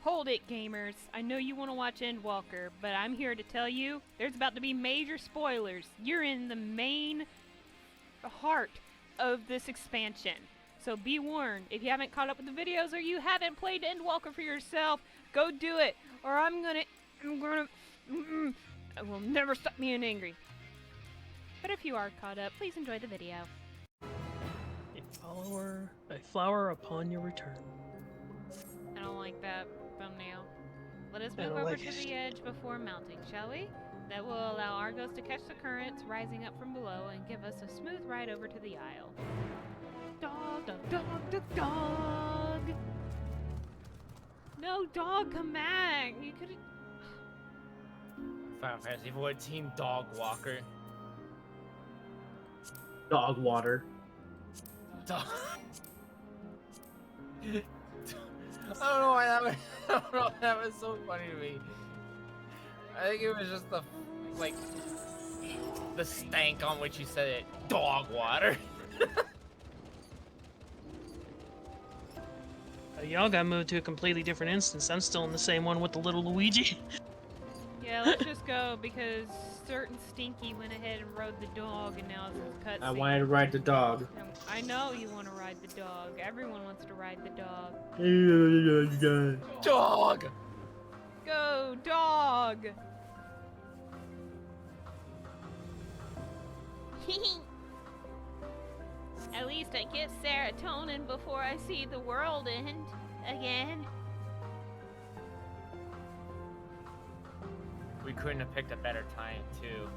Hold it, gamers. I know you want to watch EndWalker, but I'm here to tell you there's about to be major spoilers. You're in the main heart of this expansion. So be warned, if you haven't caught up with the videos or you haven't played EndWalker for yourself, go do it, or I will never stop being angry. But if you are caught up, please enjoy the video. A flower upon your return. I don't like that thumbnail. Let us move over to the edge before mounting, shall we? That will allow Argos to catch the currents rising up from below and give us a smooth ride over to the Isle. Dog, dog, dog, dog, dog! No, dog, come back! You could've... Final Fantasy 14 Dog Walker. Dog water. Dog. I don't know why that was. I don't know why that was so funny to me. I think it was just the the stank on which you said it. Dog water. Y'all got moved to a completely different instance. I'm still in the same one with the little Luigi. Yeah, let's just go because certain Stinky went ahead and rode the dog and now it's a cutscene. I wanted to ride the dog. I know you want to ride the dog. Everyone wants to ride the dog. Dog! Go, dog! At least I get serotonin before I see the world end again. We couldn't have picked a better time, too.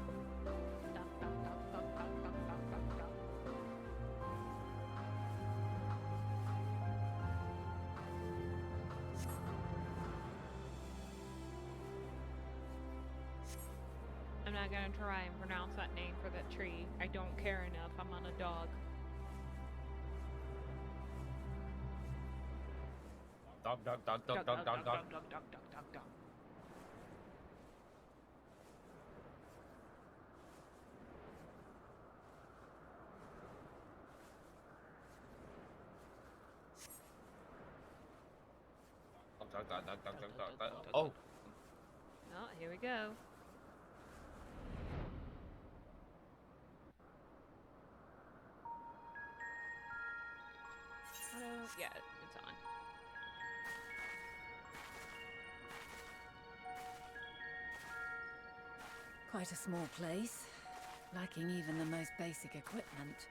I'm not gonna try and pronounce that name for that tree. I don't care enough. I'm on a dog. Dog, dog, dog, dog, dog, dog, dog. Oh. Oh, here we go. Yeah, it's on. Quite a small place, lacking even the most basic equipment.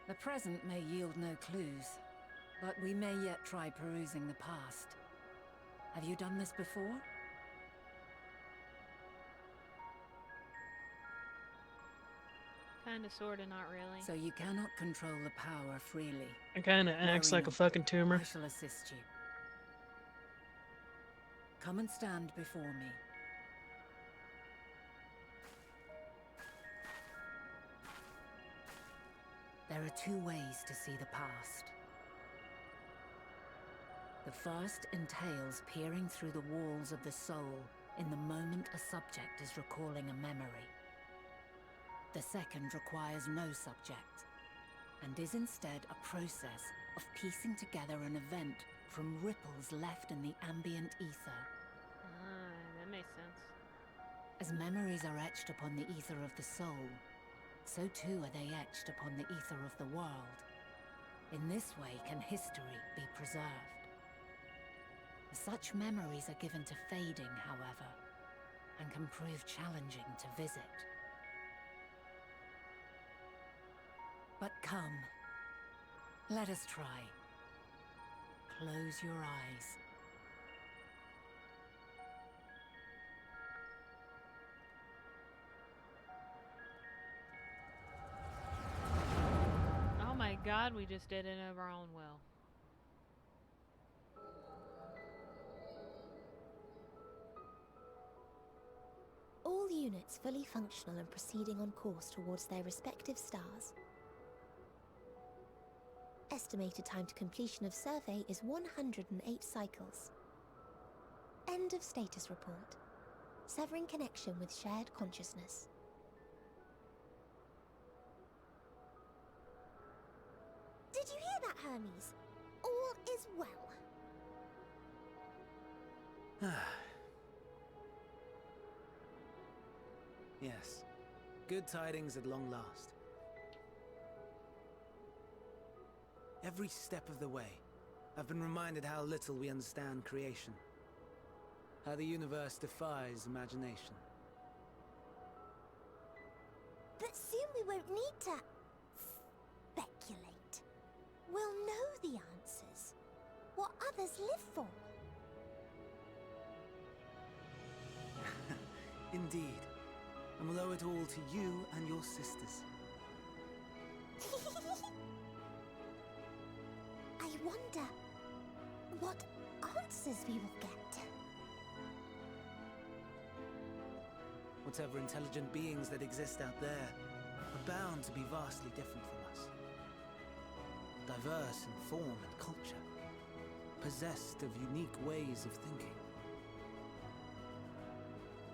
The present may yield no clues, but we may yet try perusing the past. Have you done this before? Kinda, sorta, not really. So you cannot control the power freely. It kinda acts like a fucking tumor. I shall assist you. Come and stand before me. There are two ways to see the past. The first entails peering through the walls of the soul in the moment a subject is recalling a memory. The second requires no subject, and is instead a process of piecing together an event from ripples left in the ambient ether. Ah, that makes sense. As memories are etched upon the ether of the soul, so too are they etched upon the ether of the world. In this way can history be preserved. Such memories are given to fading, however, and can prove challenging to visit. But come, let us try. Close your eyes. Oh my god, we just did it of our own will. All units fully functional and proceeding on course towards their respective stars. Estimated time to completion of survey is 108 cycles. End of status report. Severing connection with shared consciousness. Hermes. All is well. Yes. Good tidings at long last. Every step of the way, I've been reminded how little we understand creation. How the universe defies imagination. But soon we won't need to speculate. We'll know the answers. What others live for. Indeed. And we'll owe it all to you and your sisters. I wonder what answers we will get. Whatever intelligent beings that exist out there are bound to be vastly different from us. Diverse in form and culture. Possessed of unique ways of thinking.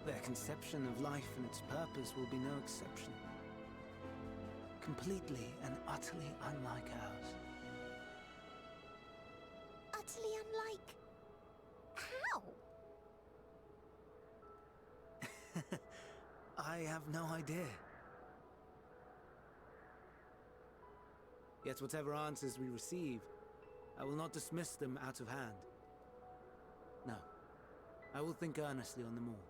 Their conception of life and its purpose will be no exception. Completely and utterly unlike ours. Utterly unlike... how? I have no idea. Yet whatever answers we receive, I will not dismiss them out of hand. No, I will think earnestly on them all.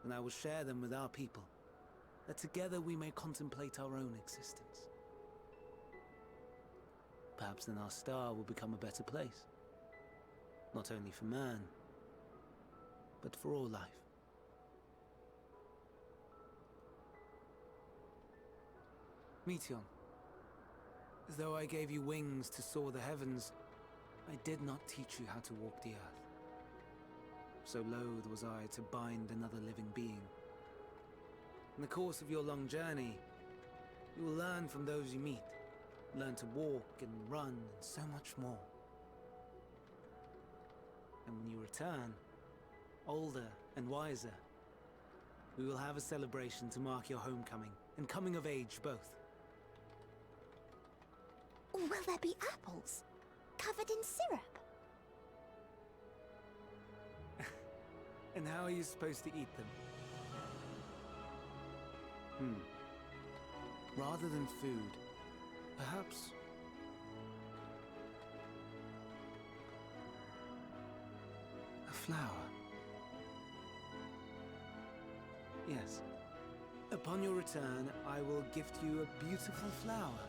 And I will share them with our people, that together we may contemplate our own existence. Perhaps then our star will become a better place. Not only for man, but for all life. Meteon, though I gave you wings to soar the heavens, I did not teach you how to walk the earth. So loath was I to bind another living being. In the course of your long journey, you will learn from those you meet. Learn to walk and run and so much more. And when you return, older and wiser, we will have a celebration to mark your homecoming and coming of age both. Will there be apples? Covered in syrup? And how are you supposed to eat them? Rather than food, perhaps... a flower. Yes. Upon your return, I will gift you a beautiful flower.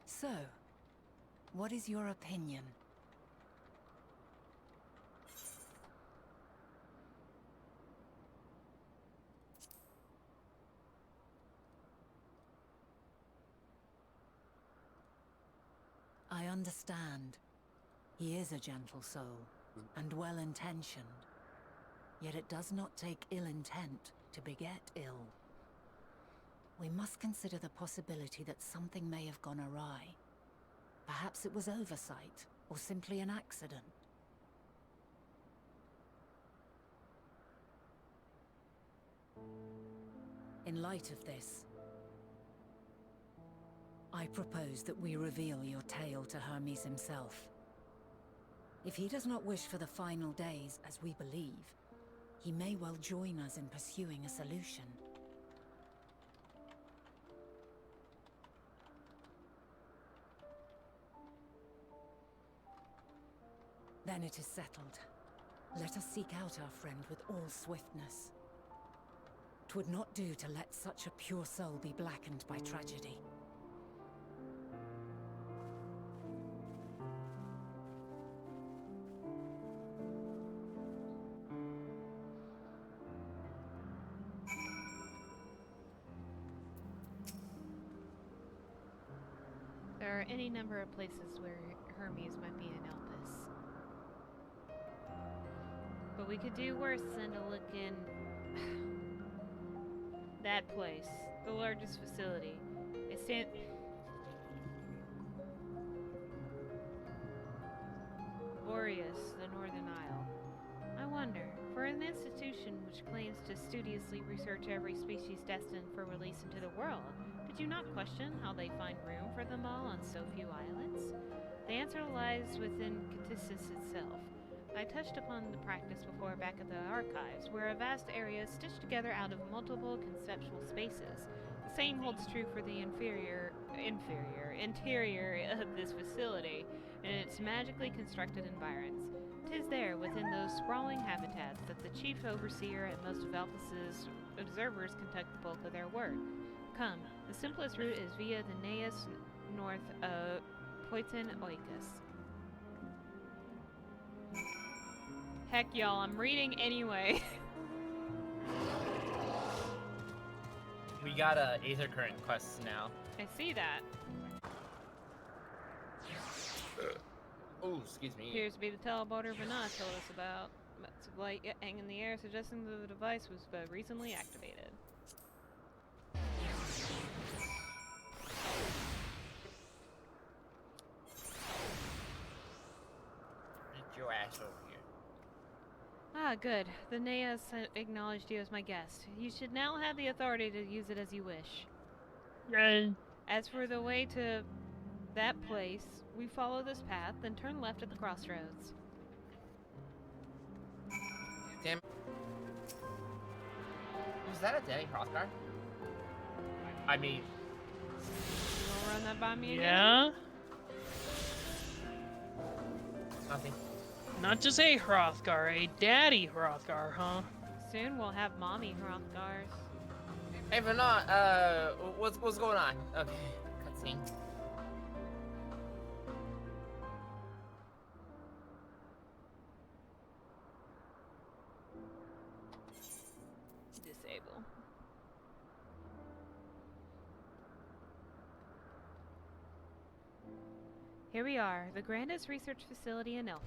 So, what is your opinion? I understand. He is a gentle soul, and well-intentioned. Yet it does not take ill intent to beget ill. We must consider the possibility that something may have gone awry. Perhaps it was oversight, or simply an accident. In light of this, I propose that we reveal your tale to Hermes himself. If he does not wish for the final days, as we believe, he may well join us in pursuing a solution. Then it is settled. Let us seek out our friend with all swiftness. 'Twould not do to let such a pure soul be blackened by tragedy. There are any number of places where Hermes might be in Elpis. we could do worse than to look in that place, the largest facility. It stands. Boreas, the Northern Isle. I wonder, for an institution which claims to studiously research every species destined for release into the world, did you not question how they find room for them all on so few islands? The answer lies within Catisis itself. I touched upon the practice before back at the archives, where a vast area is stitched together out of multiple conceptual spaces. The same holds true for the interior of this facility and its magically constructed environs. 'Tis there, within those sprawling habitats, that the chief overseer and most of Alphys's observers conduct the bulk of their work. Come, the simplest route is via the Neas north of Poitin Oikos. Heck, y'all, I'm reading anyway. We got Aether Current quests now. I see that. Oh, excuse me. Appears to be the teleporter Vanna told us about. Bits of light yet hang in the air, suggesting that the device was recently activated. Get your ass over here. Ah, good. The Neas acknowledged you as my guest. You should now have the authority to use it as you wish. Yay. As for the way to that place, we follow this path, then turn left at the crossroads. Damn. Was that a Danny Crossguard? I mean, You wanna run that by me again? Yeah? nothing. Not just a Hrothgar, a daddy Hrothgar, huh? Soon we'll have mommy Hrothgars. Hey, Vanna, what's going on? Okay, cutscene. Disable. Here we are, the grandest research facility in Elphys.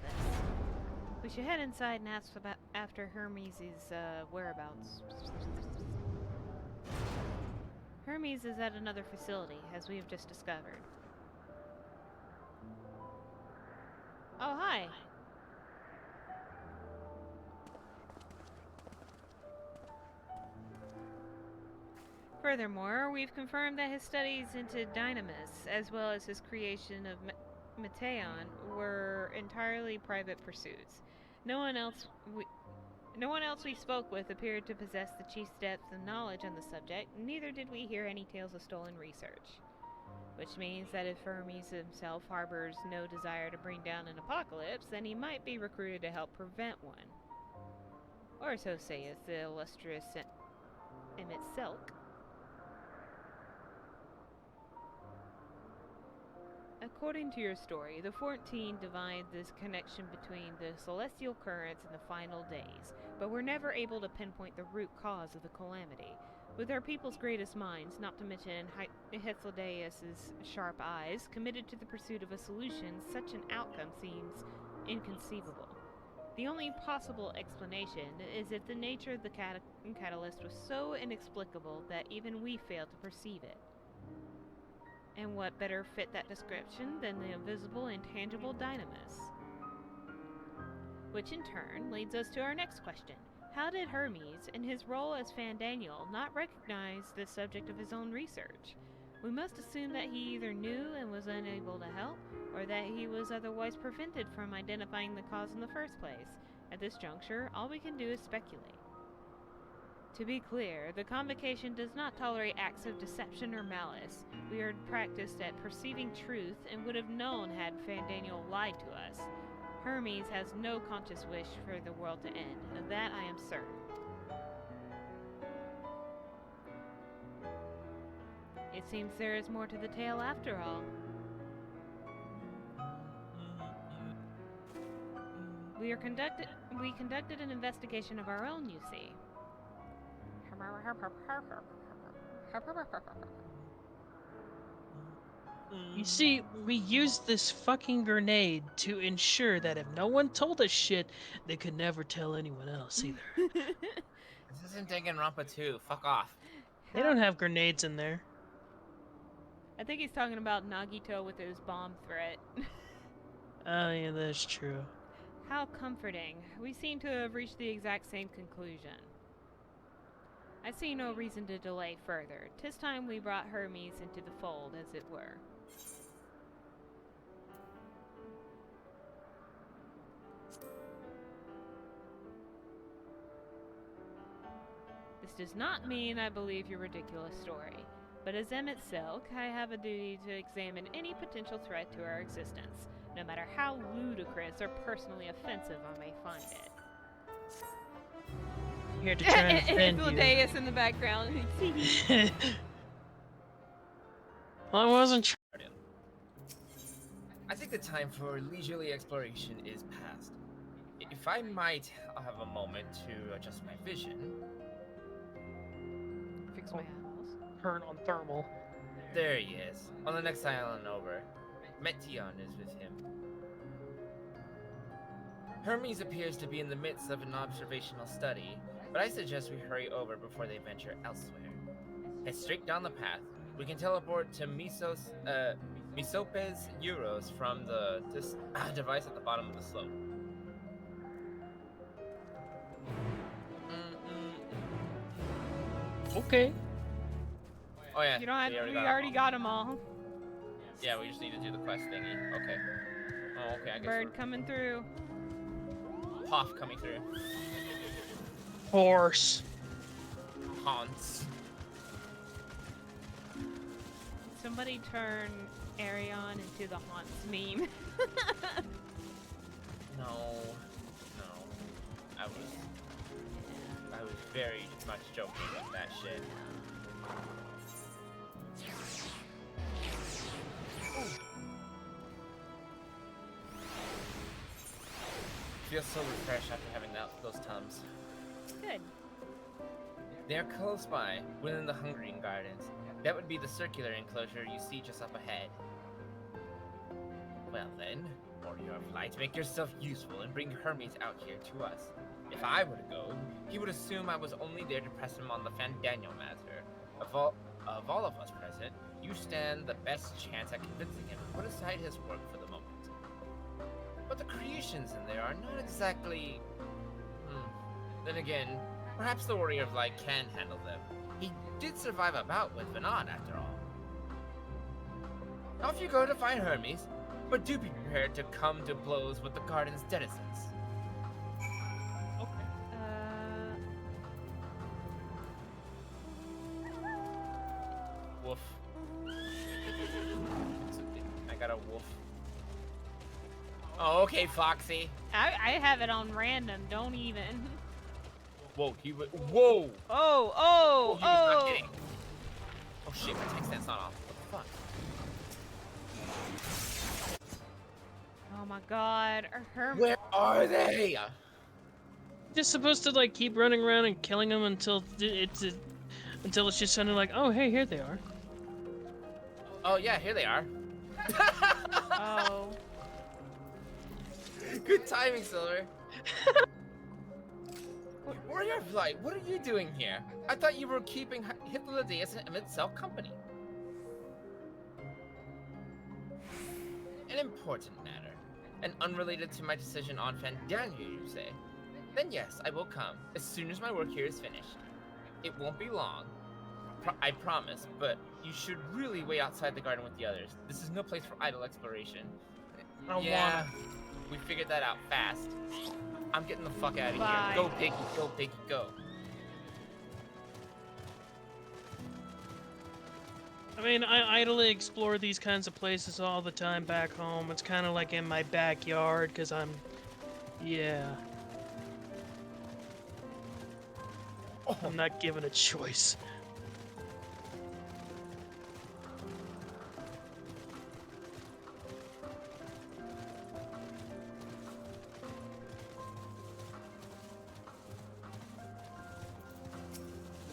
We should head inside and ask about after Hermes' whereabouts. Hermes is at another facility, as we have just discovered. Oh, hi! Furthermore, we've confirmed that his studies into Dynamis, as well as his creation of Meteon, were entirely private pursuits. No one else we spoke with appeared to possess the chief's depth of knowledge on the subject, neither did we hear any tales of stolen research. Which means that if Hermes himself harbors no desire to bring down an apocalypse, then he might be recruited to help prevent one. Or so saith the illustrious Emmett Selk. According to your story, the 14 divined this connection between the celestial currents and the final days, but were never able to pinpoint the root cause of the calamity. With our people's greatest minds, not to mention Hythlodaeus' sharp eyes, committed to the pursuit of a solution, such an outcome seems inconceivable. The only possible explanation is if the nature of the catalyst was so inexplicable that even we failed to perceive it. And what better fit that description than the invisible, intangible Dynamis? Which in turn leads us to our next question. How did Hermes, in his role as Fandaniel, not recognize the subject of his own research? We must assume that he either knew and was unable to help, or that he was otherwise prevented from identifying the cause in the first place. At this juncture, all we can do is speculate. To be clear, the Convocation does not tolerate acts of deception or malice. We are practiced at perceiving truth and would have known had Fandaniel lied to us. Hermes has no conscious wish for the world to end. Of that I am certain. It seems there is more to the tale after all. We conducted an investigation of our own, you see. You see, we used this fucking grenade to ensure that if no one told us shit, they could never tell anyone else either. This isn't Danganronpa 2. Fuck off. They don't have grenades in there. I think he's talking about Nagito with his bomb threat. Oh, yeah, that's true. How comforting. We seem to have reached the exact same conclusion. I see no reason to delay further. 'Tis time we brought Hermes into the fold, as it were. This does not mean I believe your ridiculous story, but as Emmett Silk, I have a duty to examine any potential threat to our existence, no matter how ludicrous or personally offensive I may find it. Here to try and defend you. Deus in the background. Well, I wasn't trying. I think the time for leisurely exploration is past. If I might have a moment to adjust my vision. Fix my house. Turn on thermal. There he is, on the next island over. Metion is with him. Hermes appears to be in the midst of an observational study, but I suggest we hurry over before they venture elsewhere. Head straight down the path. We can teleport to Misopes Euros from this device at the bottom of the slope. Okay. Oh yeah, You don't have. We got already got them all. Yeah, we just need to do the quest thingy. Okay. Oh, okay. I guess Bird coming through. Hoff coming through. Horse. Hans. Somebody turn Arion into the Haunts meme. No. I was very much joking with that shit. Feels so refreshed after having those Tums. Good. They are close by, within the Hungering Gardens. That would be the circular enclosure you see just up ahead. Well then, Warrior of Light, make yourself useful and bring Hermes out here to us. If I were to go, he would assume I was only there to press him on the Fandaniel matter. Of all of us present, you stand the best chance at convincing him to put aside his work for the moment. But the creations in there are not exactly... Then again, perhaps the Warrior of Light can handle them. He did survive a bout with Vinod, after all. Off you go to find Hermes, but do be prepared to come to blows with the garden's denizens. Woof. I got a woof. Oh, okay, Foxy. I have it on random. Don't even. Whoa, whoa! Oh! He was not kidding. Oh shit, my tank stand's not off. What the fuck? Oh my god. Hermes. Where are they? Just supposed to like keep running around and killing them until it's just sounding like, oh hey, here they are. Oh yeah, here they are. Oh. Good timing, Silver. Warrior of Light, what are you doing here? I thought you were keeping Hippolytus and Emmett Silk company. An important matter, and unrelated to my decision on Fandania, you say? Then yes, I will come, as soon as my work here is finished. It won't be long, I promise, but you should really wait outside the garden with the others. This is no place for idle exploration. Yeah, we figured that out fast. I'm getting the fuck out of Bye. here. Go, Piggy, go, Piggy, go. I mean, I idly explore these kinds of places all the time back home. It's kind of like in my backyard, because yeah. Oh. I'm not given a choice.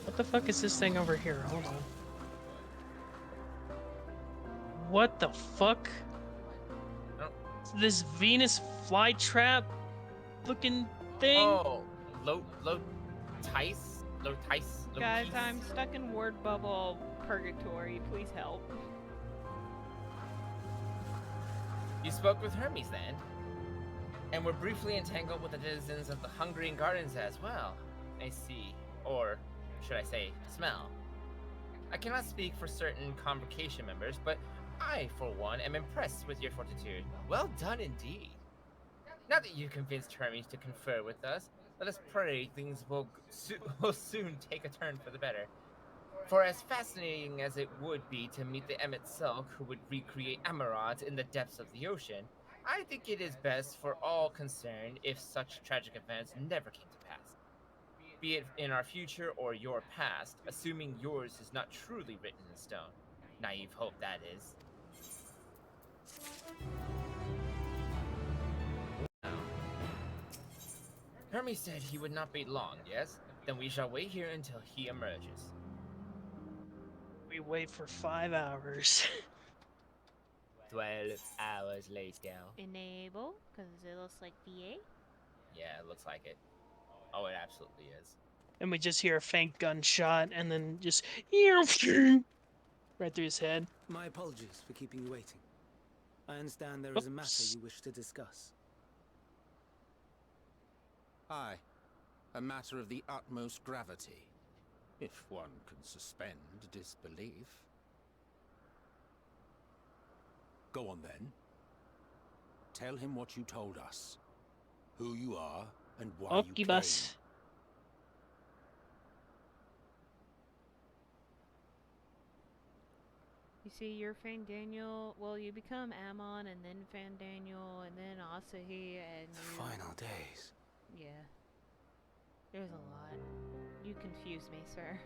What the fuck is this thing over here? Hold on. What the fuck? Oh. This Venus flytrap looking thing? Oh, low Tice? Low Tice? Low Guys, Tice? I'm stuck in word bubble purgatory. Please help. You spoke with Hermes then? And were briefly entangled with the denizens of the Hungarian Gardens as well. I see. Or, should I say, smell. I cannot speak for certain convocation members, but I, for one, am impressed with your fortitude. Well done indeed. Now that you convinced Hermes to confer with us, let us pray things will soon take a turn for the better. For as fascinating as it would be to meet the Emmet Selk who would recreate Amarant in the depths of the ocean, I think it is best for all concerned if such tragic events never came to pass. Be it in our future or your past, assuming yours is not truly written in stone. Naive hope, that is. Hermes said he would not be long, yes? Then we shall wait here until he emerges. We wait for 5 hours. 12 hours later. Enable, because it looks like VA. Yeah, it looks like it. Oh, it absolutely is. And we just hear a faint gunshot and then just right through his head. My apologies for keeping you waiting. I understand there is a matter Oops. you wish to discuss. Aye, a matter of the utmost gravity, if one can suspend disbelief. Go on then. Tell him what you told us, who you are, and why you came. Okibus. You see, you're Fandaniel. Well, you become Ammon, and then Fandaniel, and then Asahi, and The you... final days. Yeah. There's a lot. You confuse me, sir.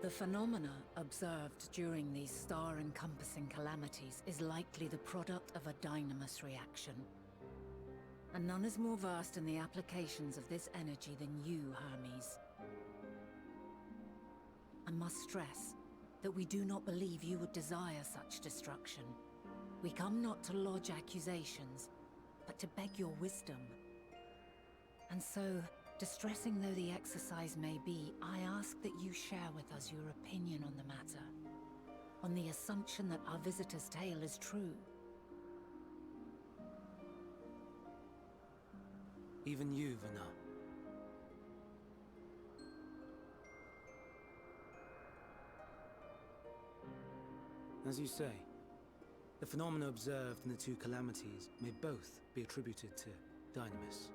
The phenomena observed during these star-encompassing calamities is likely the product of a dynamis reaction. And none is more versed in the applications of this energy than you, Hermes. I must stress that we do not believe you would desire such destruction. We come not to lodge accusations, but to beg your wisdom. And so, distressing though the exercise may be, I ask that you share with us your opinion on the matter, on the assumption that our visitor's tale is true. Even you, Vana. As you say, the phenomena observed in the two calamities may both be attributed to dynamis.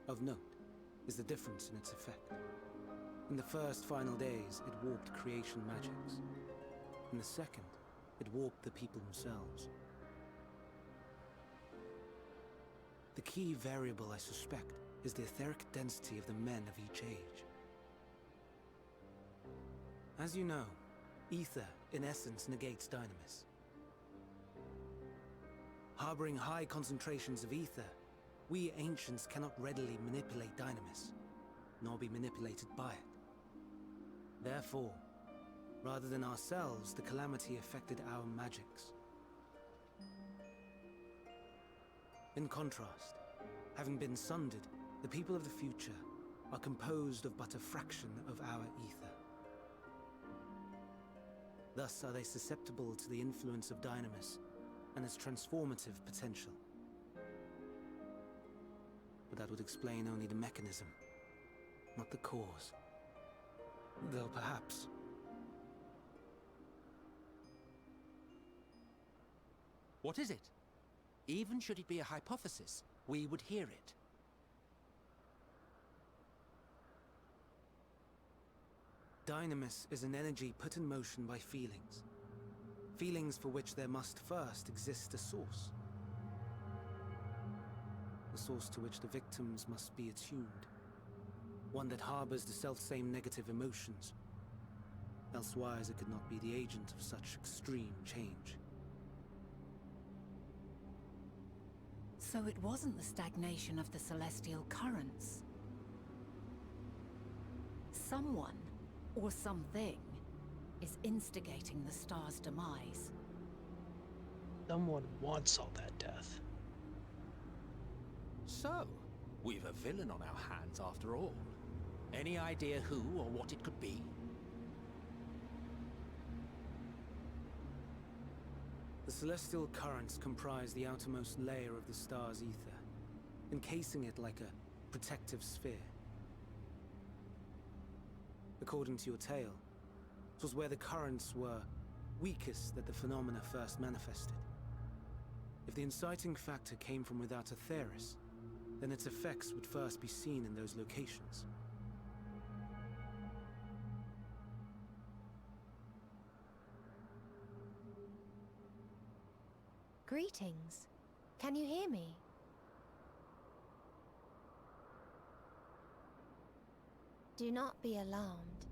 Of note is the difference in its effect. In the first final days, it warped creation magics. In the second, it warped the people themselves. The key variable, I suspect, is the etheric density of the men of each age. As you know, ether, in essence, negates dynamis. Harboring high concentrations of ether, we ancients cannot readily manipulate dynamis, nor be manipulated by it. Therefore, rather than ourselves, the calamity affected our magics. In contrast, having been sundered, the people of the future are composed of but a fraction of our ether. Thus are they susceptible to the influence of dynamis and its transformative potential. But that would explain only the mechanism, not the cause. Though perhaps... What is it? Even should it be a hypothesis, we would hear it. Dynamis is an energy put in motion by feelings. Feelings for which there must first exist a source. A source to which the victims must be attuned. One that harbors the selfsame negative emotions. Elsewise it could not be the agent of such extreme change. So it wasn't the stagnation of the celestial currents, someone, or something, is instigating the star's demise. Someone wants all that death. So, we've a villain on our hands after all. Any idea who or what it could be? The celestial currents comprise the outermost layer of the star's ether, encasing it like a protective sphere. According to your tale, it was where the currents were weakest that the phenomena first manifested. If the inciting factor came from without Aetheris, then its effects would first be seen in those locations. Greetings. Can you hear me? Do not be alarmed.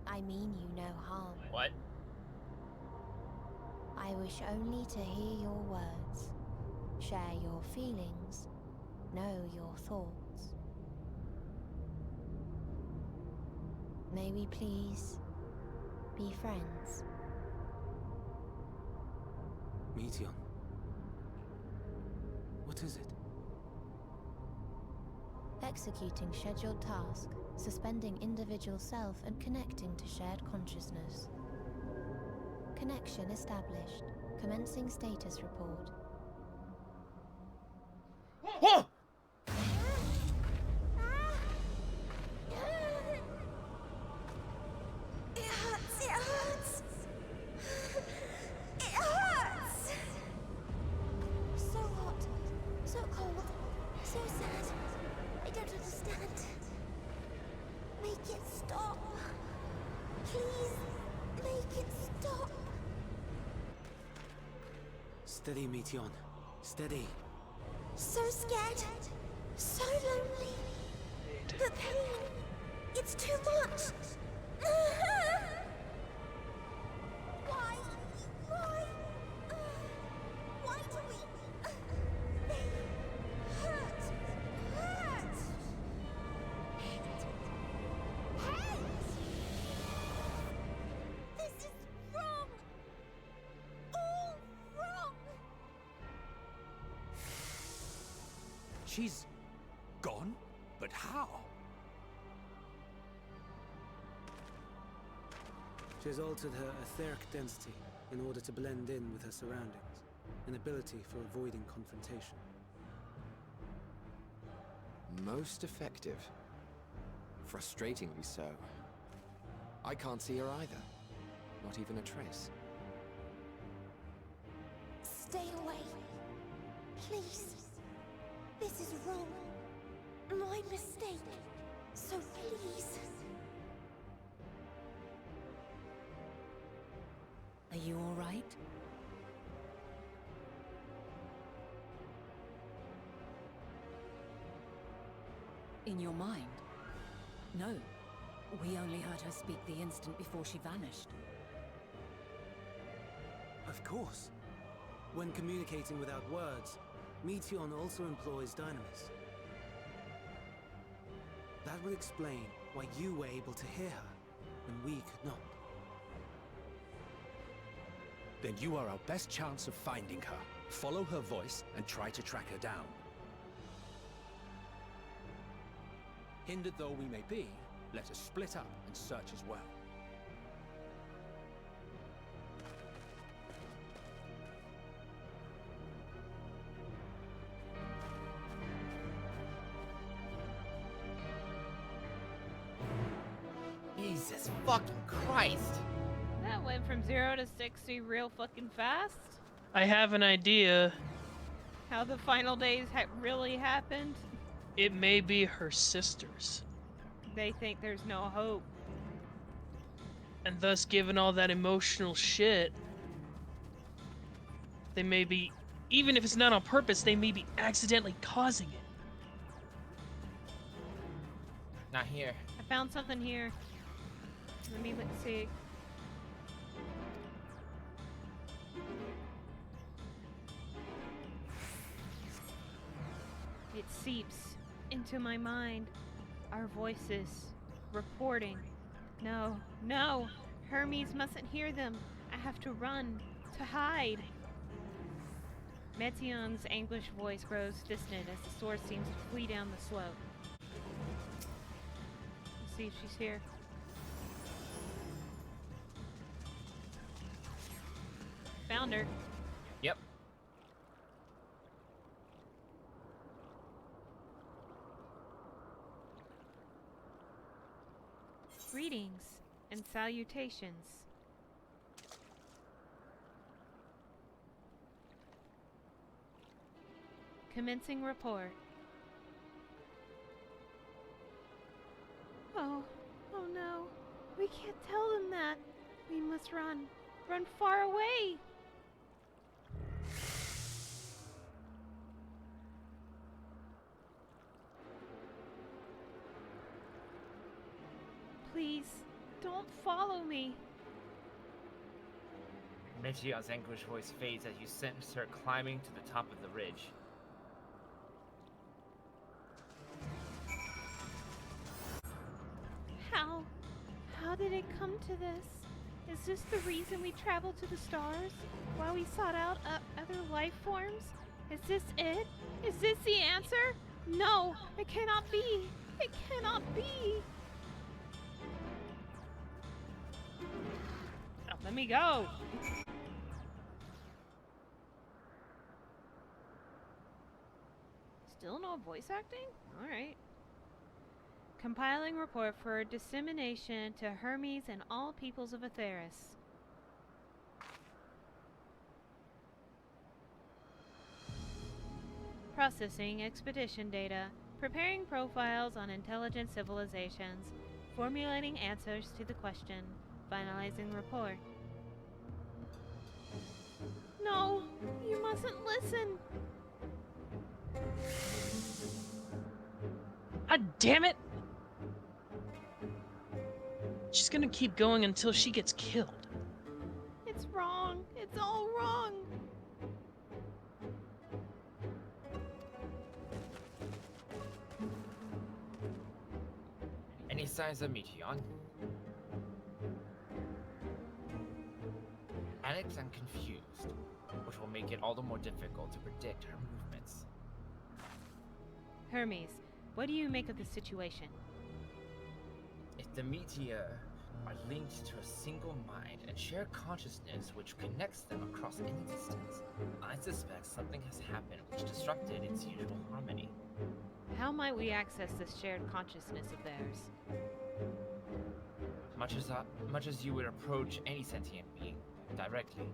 I mean you no harm. What? I wish only to hear your words, share your feelings, know your thoughts. May we please be friends? Meteon. What is it? Executing scheduled task, suspending individual self and connecting to shared consciousness. Connection established. Commencing status report. Whoa! It hurts, it hurts! It hurts! So hot, so cold, so sad. I don't understand. Make it stop. Please, make it stop. Steady, Meteon. Steady. So scared, so lonely. The pain, it's too much. Why? Why do we? They hurt. Hate. This is wrong. All wrong. She's gone? But how? She has altered her etheric density in order to blend in with her surroundings, an ability for avoiding confrontation. Most effective. Frustratingly so. I can't see her either. Not even a trace. Stay away. Please. This is wrong. My mistake. So please. Are you all right? In your mind? No. We only heard her speak the instant before she vanished. Of course. When communicating without words, Meteon also employs dynamis. That would explain why you were able to hear her, when we could not. Then you are our best chance of finding her. Follow her voice and try to track her down. Hindered though we may be, let us split up and search as well. Jesus fucking Christ! That went from 0 to 60 real fucking fast. I have an idea. How the final days really happened. It may be her sisters. They think there's no hope. And thus, given all that emotional shit, they may be, even if it's not on purpose, they may be accidentally causing it. Not here. I found something here. Let's see. It seeps into my mind. Our voices reporting. No, no! Hermes mustn't hear them. I have to run, to hide. Metion's anguished voice grows distant as the sword seems to flee down the slope. Let's see if she's here. Found her. Yep. Greetings and salutations. Commencing report. Oh no. We can't tell them that. We must run. Run far away. Please, don't follow me. Metion's anguished voice fades as you sense her climbing to the top of the ridge. How did it come to this? Is this the reason we traveled to the stars? Why we sought out other life forms? Is this it? Is this the answer? No, it cannot be. It cannot be. Oh, let me go. Still no voice acting? All right. Compiling report for dissemination to Hermes and all peoples of Atheris. Processing expedition data. Preparing profiles on intelligent civilizations. Formulating answers to the question. Finalizing report. No, you mustn't listen. God damn it! She's gonna keep going until she gets killed. It's wrong. It's all wrong. Any signs of Metion? Panicked and confused, which will make it all the more difficult to predict her movements. Hermes, what do you make of the situation? If the Meteor are linked to a single mind and share consciousness which connects them across any distance, I suspect something has happened which disrupted its usual harmony. How might we access this shared consciousness of theirs? Much as you would approach any sentient being, directly.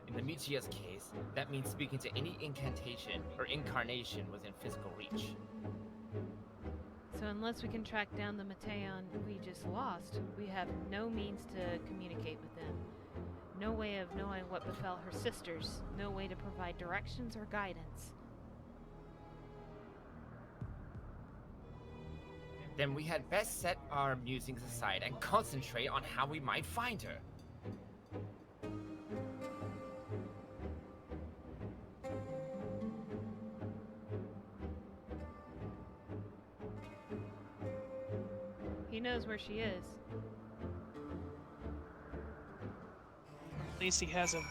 In the Meteor's case, that means speaking to any incantation or incarnation within physical reach. So unless we can track down the Meteon we just lost, we have no means to communicate with them. No way of knowing what befell her sisters. No way to provide directions or guidance. Then we had best set our musings aside and concentrate on how we might find her. He knows where she is. At least he has an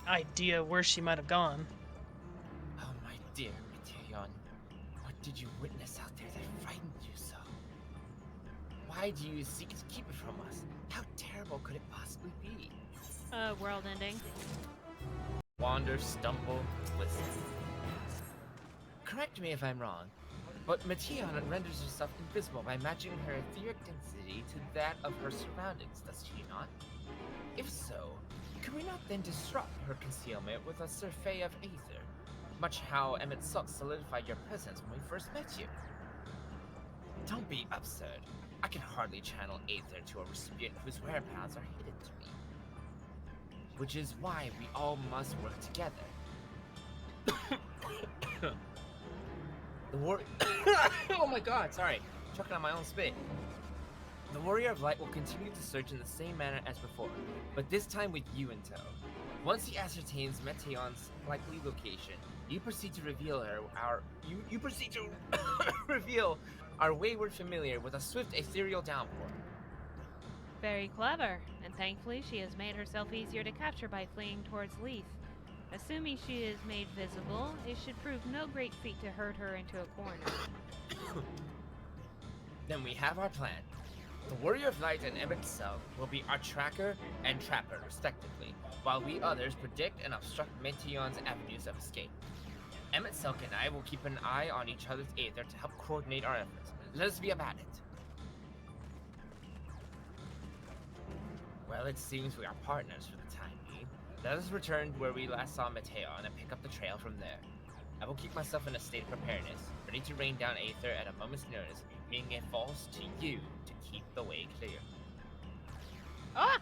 idea where she might have gone. Oh my dear Metion, what did you witness out there that frightened you so? Why do you seek to keep it from us? How terrible could it possibly be? World ending. Wander, stumble, listen. Correct me if I'm wrong, but Metion renders herself invisible by matching her etheric density to that of her surroundings, does she not? If so, can we not then disrupt her concealment with a survey of aether, much how Emmett Sock solidified your presence when we first met you? Don't be absurd. I can hardly channel aether to a recipient whose whereabouts are hidden to me. Which is why we all must work together. The oh my god, sorry. Choking on my own spit. The Warrior of Light will continue to search in the same manner as before, but this time with you in tow. Once he ascertains Metion's likely location, you proceed to reveal her reveal our wayward familiar with a swift ethereal downpour. Very clever, and thankfully she has made herself easier to capture by fleeing towards Leith. Assuming she is made visible, it should prove no great feat to herd her into a corner. Then we have our plan. The Warrior of Light and Emmett Selk will be our tracker and trapper, respectively, while we others predict and obstruct Meteon's avenues of escape. Emmett Selk and I will keep an eye on each other's aether to help coordinate our efforts. Let us be about it. Well, it seems we are partners for the time being. Let us return where we last saw Meteon and pick up the trail from there. I will keep myself in a state of preparedness, ready to rain down aether at a moment's notice, meaning it falls to you to keep the way clear. Ah!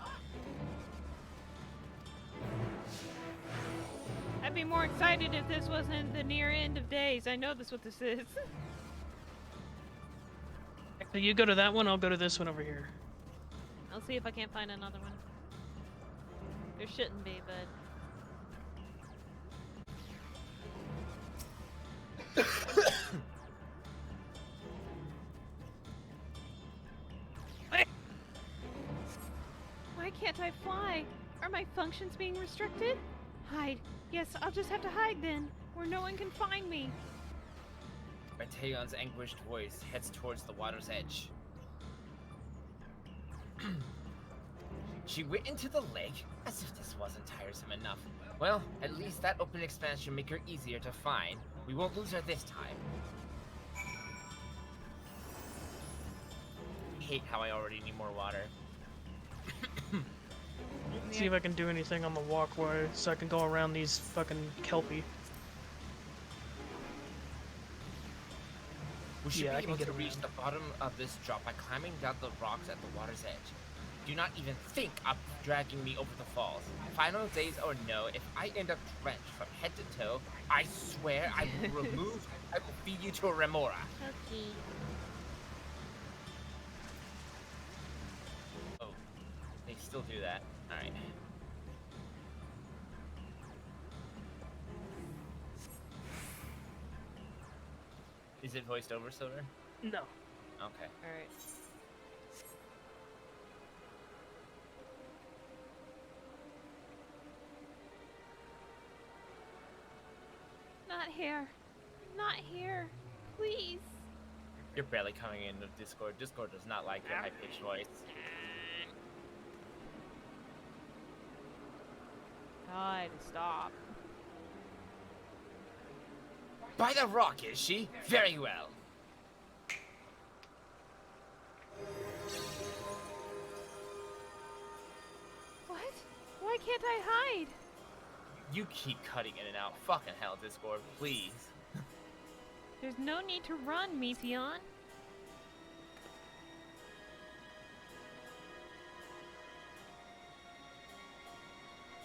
I'd be more excited if this wasn't the near end of days. I know this what this is. So you go to that one, I'll go to this one over here. I'll see if I can't find another one. There shouldn't be, but... Why can't I fly? Are my functions being restricted? Hide. Yes, I'll just have to hide then, where no one can find me. Meteon's anguished voice heads towards the water's edge. She went into the lake, as if this wasn't tiresome enough. Well, at least that open expanse should make her easier to find. We won't lose her this time. I hate how I already need more water. See if I can do anything on the walkway so I can go around these fucking kelpie. We should Yeah, I be can able get to reach around. the bottom of this drop by climbing down the rocks at the water's edge. Do not even think of dragging me over the falls. Final days or no, if I end up drenched from head to toe, I swear I will I will feed you to a remora. Okay. Oh, they still do that. Alright. Is it voiced over, Silver? No. Okay. Alright. Not here. Not here. Please. You're barely coming into Discord. Discord does not like your high-pitched voice. God, stop. By the rock, is she? Very well. What? Why can't I hide? You keep cutting in and out. Fucking hell, Discord, please. There's no need to run, Meteon.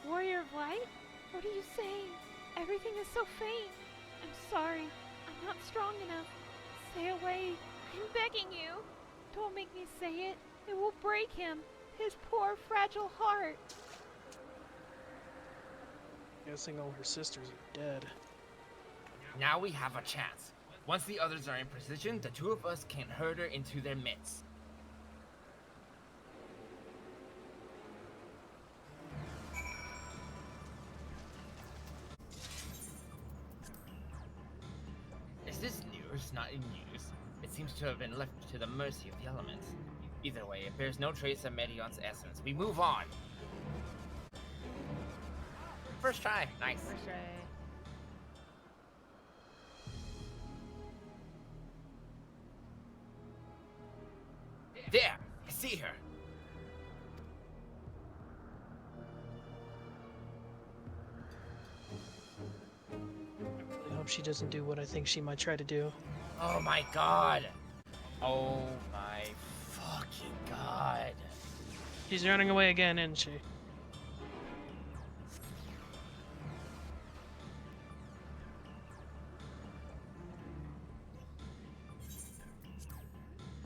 Warrior of Light? What are you saying? Everything is so faint. I'm sorry. I'm not strong enough. Stay away. I'm begging you. Don't make me say it. It will break him. His poor, fragile heart. Guessing all her sisters are dead. Now we have a chance. Once the others are in position, the two of us can herd her into their midst. Is this news not in use? It seems to have been left to the mercy of the elements. Either way, it bears no trace of Meteon's essence. We move on. First try. Nice. First try. There! I see her! I hope she doesn't do what I think she might try to do. Oh my god! Oh my fucking god! She's running away again, isn't she?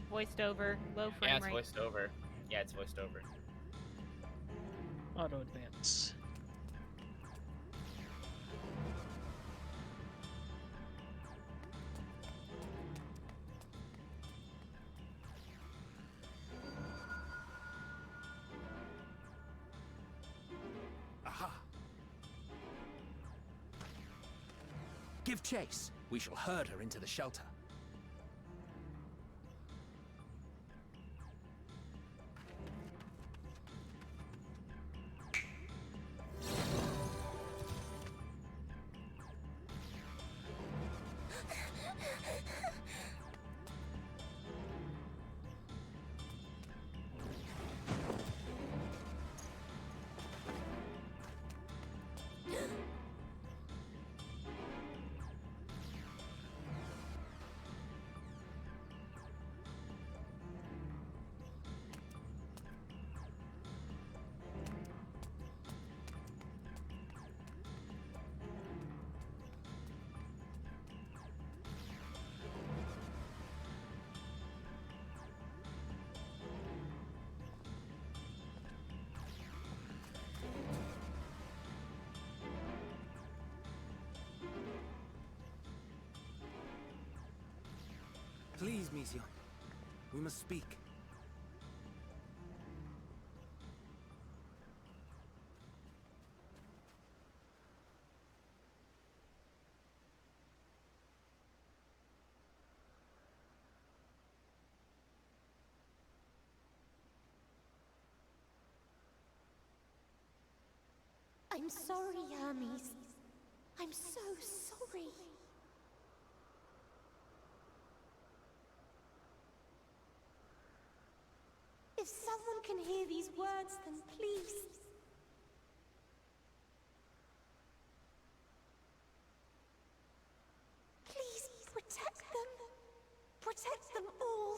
Voiced over. Low frame Yeah, it's rate. voiced over. Yeah, it's voiced over. Auto advance. Give chase. We shall herd her into the shelter. Please, Meteion. We must speak. I'm sorry, Hermes. I'm so sorry. If someone can hear these words, then please. Please protect them. Protect them all.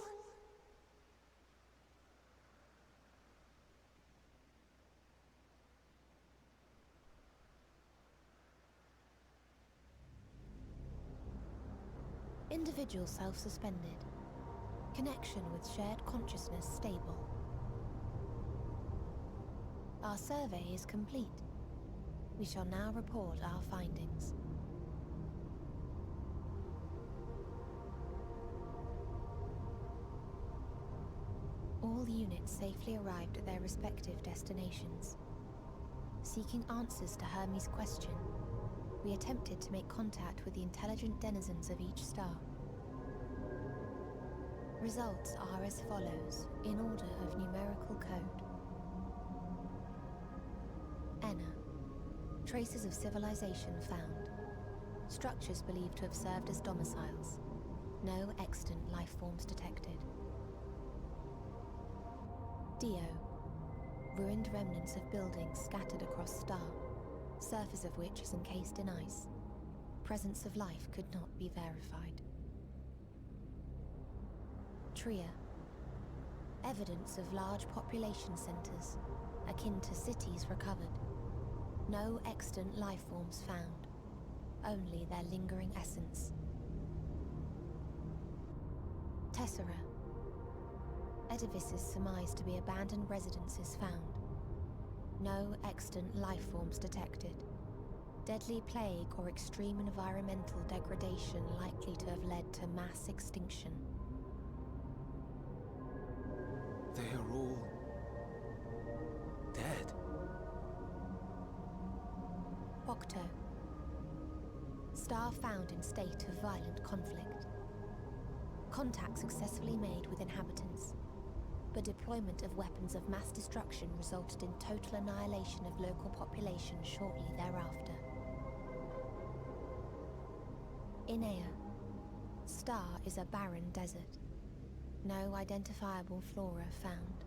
Individual self-suspended. Connection with shared consciousness stable. Our survey is complete. We shall now report our findings. All units safely arrived at their respective destinations. Seeking answers to Hermes' question, we attempted to make contact with the intelligent denizens of each star. Results are as follows, in order of numerical code. Enna. Traces of civilization found. Structures believed to have served as domiciles. No extant life forms detected. Dio. Ruined remnants of buildings scattered across star, surface of which is encased in ice. Presence of life could not be verified. Tria. Evidence of large population centers, akin to cities recovered. No extant life forms found, only their lingering essence. Tessera. Edifices surmised to be abandoned residences found. No extant life forms detected. Deadly plague or extreme environmental degradation likely to have led to mass extinction. They are all dead. Octo. Star found in state of violent conflict. Contact successfully made with inhabitants, but deployment of weapons of mass destruction resulted in total annihilation of local population shortly thereafter. Inea. Star is a barren desert. No identifiable flora found.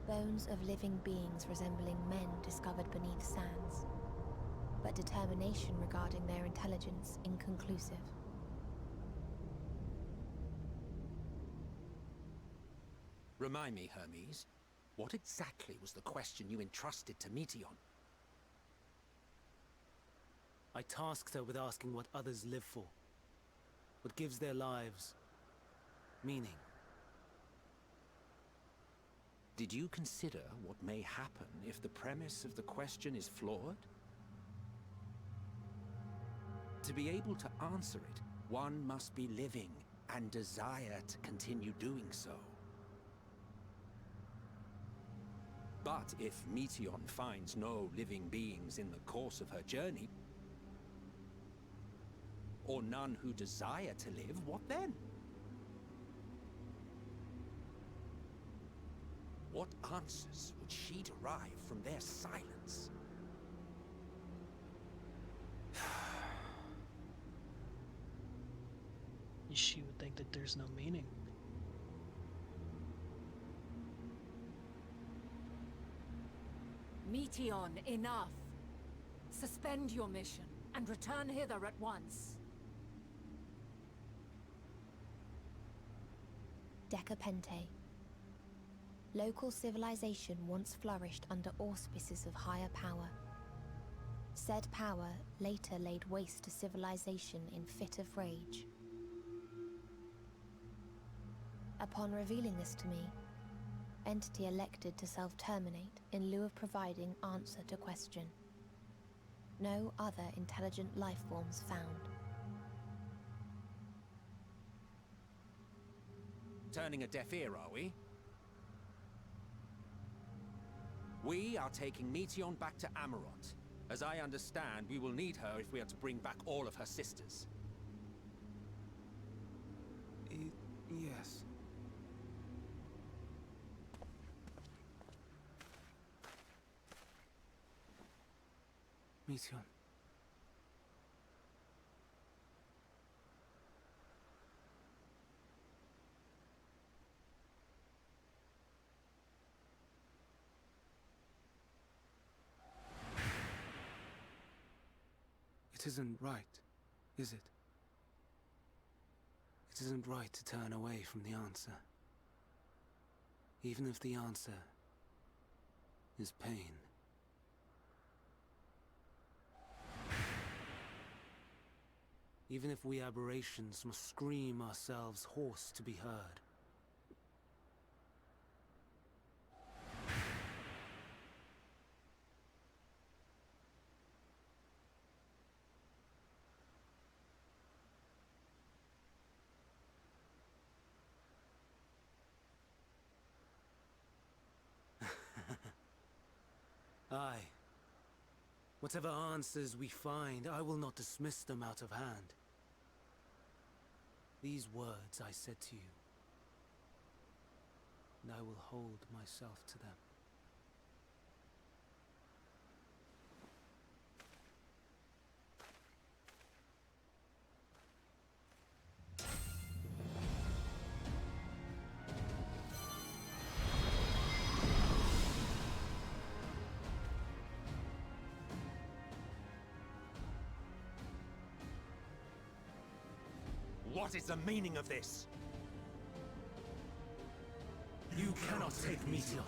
Bones of living beings resembling men discovered beneath sands, but determination regarding their intelligence inconclusive. Remind me, Hermes, what exactly was the question you entrusted to Meteion? I tasked her with asking what others live for. What gives their lives meaning. Did you consider what may happen if the premise of the question is flawed? To be able to answer it, one must be living and desire to continue doing so. But if Meteion finds no living beings in the course of her journey, or none who desire to live, what then? What answers would she derive from their silence? She would think that there's no meaning. Meteon, enough! Suspend your mission and return hither at once. Decapente. Local civilization once flourished under auspices of higher power. Said power later laid waste to civilization in fit of rage. Upon revealing this to me, entity elected to self-terminate in lieu of providing answer to question. No other intelligent life forms found. Turning a deaf ear, are we? We are taking Meteon back to Amarant. As I understand, we will need her if we are to bring back all of her sisters. Yes. Meteon. It isn't right, is it? It isn't right to turn away from the answer. Even if the answer is pain. Even if we aberrations must scream ourselves hoarse to be heard. Aye. Whatever answers we find, I will not dismiss them out of hand. These words I said to you, and I will hold myself to them. What is the meaning of this? You cannot take Meteon.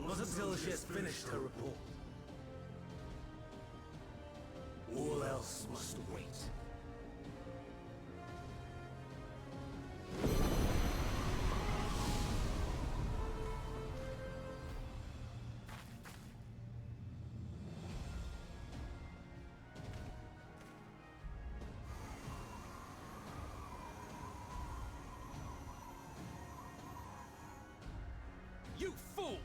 Not until she has finished her report. All else must wait. You fool!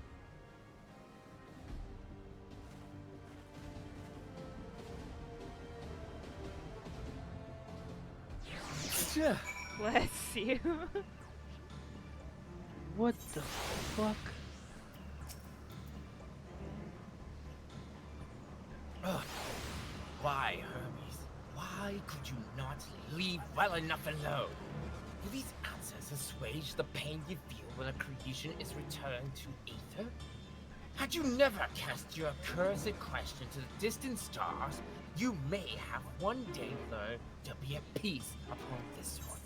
Bless you. What the fuck? Ugh. Why, Hermes? Why could you not leave well enough alone? Will these answers assuage the pain you feel when a creation is returned to ether? Had you never cast your accursed question to the distant stars, you may have one day learned to be at peace upon this one.